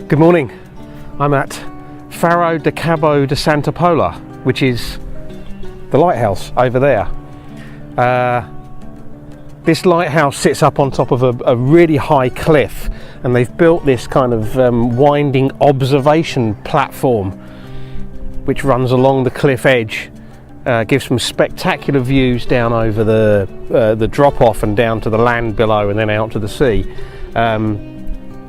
Good morning. I'm at Faro de Cabo de Santa Pola, which is the lighthouse over there. This lighthouse sits up on top of a really high cliff, and they've built this kind of winding observation platform which runs along the cliff edge. Gives some spectacular views down over the drop-off and down to the land below and then out to the sea.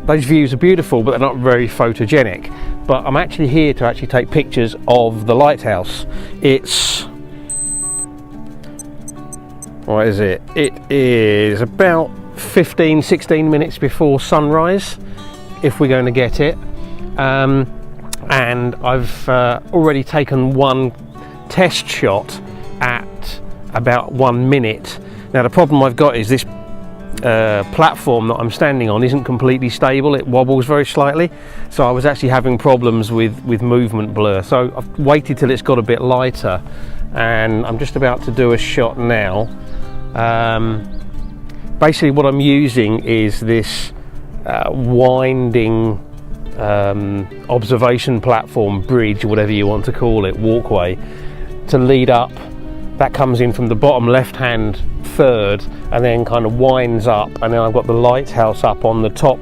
Those views are beautiful, but they're not very photogenic. But I'm actually here to take pictures of the lighthouse. It's... what is it? It is about 15-16 minutes before sunrise, if we're going to get it. And I've already taken one test shot at about 1 minute. Now the problem I've got is this platform that I'm standing on isn't completely stable. It wobbles very slightly, so I was actually having problems with movement blur. So I've waited till it's got a bit lighter, and I'm just about to do a shot now. Basically what I'm using is this winding observation platform, bridge, whatever you want to call it, walkway, to lead up. That comes in from the bottom left hand third and then kind of winds up, and then I've got the lighthouse up on the top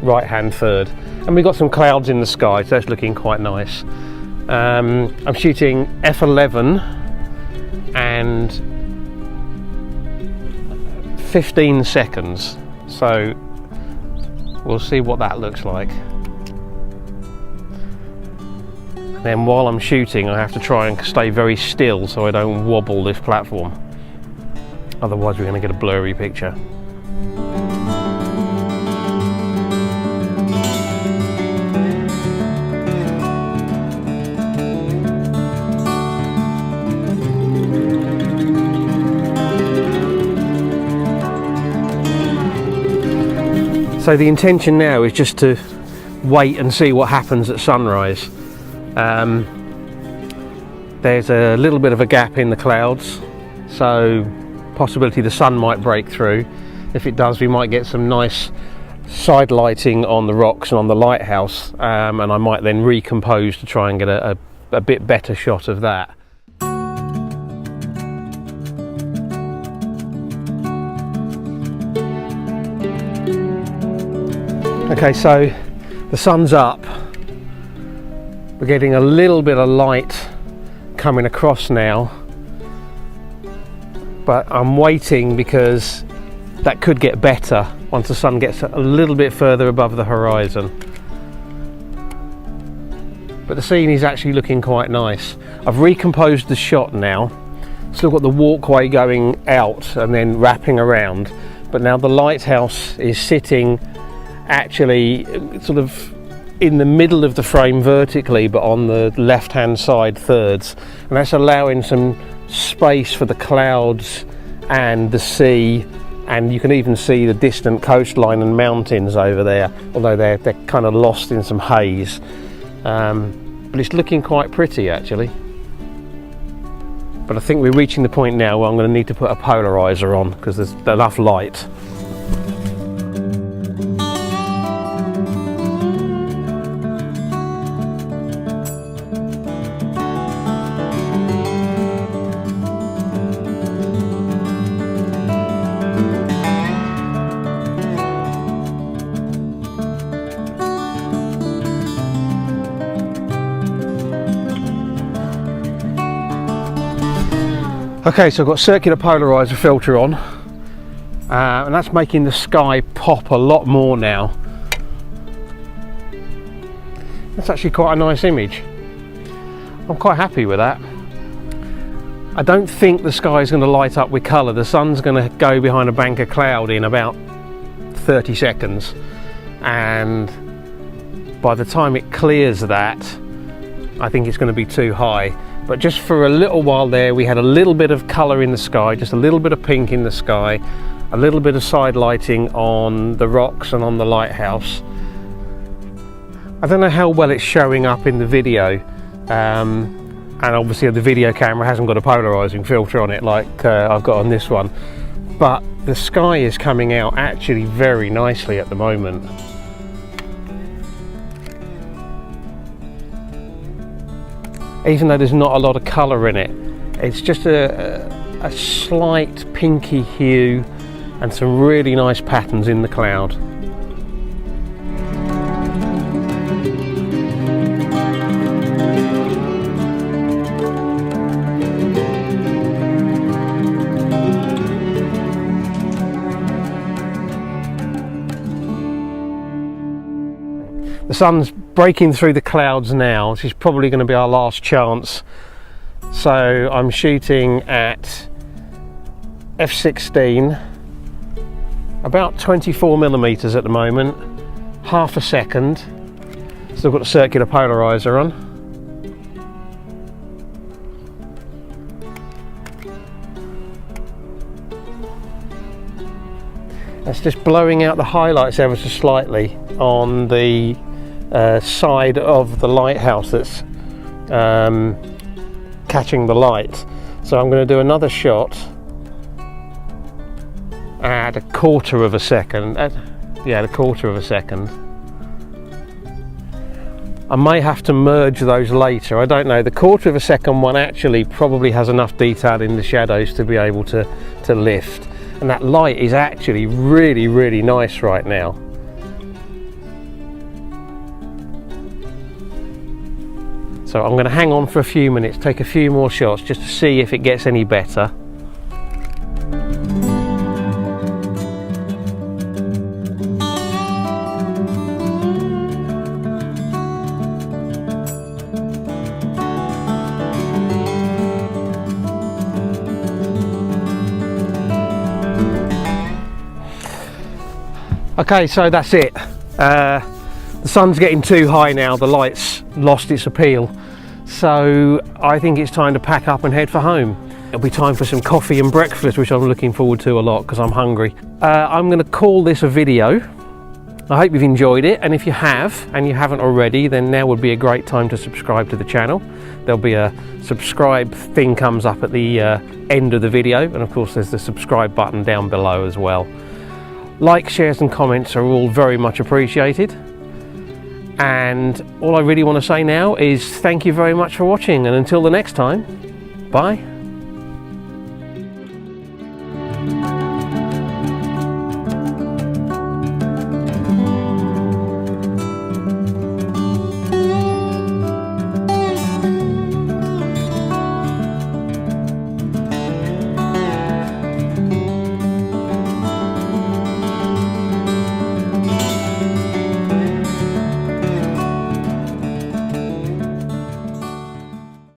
right hand third, and we've got some clouds in the sky, so that's looking quite nice. I'm shooting f11 and 15 seconds, so we'll see what that looks like. Then while I'm shooting, I have to try and stay very still so I don't wobble this platform. Otherwise we're going to get a blurry picture. So the intention now is just to wait and see what happens at sunrise. There's a little bit of a gap in the clouds, so possibility the sun might break through. If it does, we might get some nice side lighting on the rocks and on the lighthouse, and I might then recompose to try and get a bit better shot of that. Okay, so the sun's up. We're getting a little bit of light coming across now, but I'm waiting because that could get better once the sun gets a little bit further above the horizon. But the scene is actually looking quite nice. I've recomposed the shot now. Still got the walkway going out and then wrapping around, but now the lighthouse is sitting actually sort of in the middle of the frame vertically, but on the left hand side thirds, and that's allowing some space for the clouds and the sea, and you can even see the distant coastline and mountains over there, although they're kind of lost in some haze. But it's looking quite pretty actually. But I think we're reaching the point now where I'm going to need to put a polarizer on because there's enough light. Okay, so I've got circular polarizer filter on, and that's making the sky pop a lot more now. That's actually quite a nice image. I'm quite happy with that. I don't think the sky is going to light up with colour. The sun's going to go behind a bank of cloud in about 30 seconds, and by the time it clears that, I think it's going to be too high. But just for a little while there, we had a little bit of colour in the sky, just a little bit of pink in the sky, a little bit of side lighting on the rocks and on the lighthouse. I don't know how well it's showing up in the video, and obviously the video camera hasn't got a polarizing filter on it like I've got on this one, but the sky is coming out actually very nicely at the moment. even though there's not a lot of colour in it. It's just a slight pinky hue and some really nice patterns in the cloud. The sun's breaking through the clouds now. This is probably going to be our last chance. So I'm shooting at f16, about 24mm at the moment, half a second. Still got the circular polarizer on. That's just blowing out the highlights ever so slightly on the side of the lighthouse that's catching the light. So I'm going to do another shot at a quarter of a second. Yeah, a quarter of a second. I may have to merge those later, I don't know. The quarter of a second one actually probably has enough detail in the shadows to be able to lift. And that light is actually really, really nice right now. So I'm going to hang on for a few minutes, take a few more shots just to see if it gets any better. Okay, so that's it. The sun's getting too high now, the light's lost its appeal. So I think it's time to pack up and head for home. It'll be time for some coffee and breakfast, which I'm looking forward to a lot because I'm hungry. I'm going to call this a video. I hope you've enjoyed it, and if you have, and you haven't already, then now would be a great time to subscribe to the channel. There'll be a subscribe thing comes up at the end of the video, and of course there's the subscribe button down below as well. Likes, shares and comments are all very much appreciated. And all I really want to say now is thank you very much for watching, and until the next time, bye.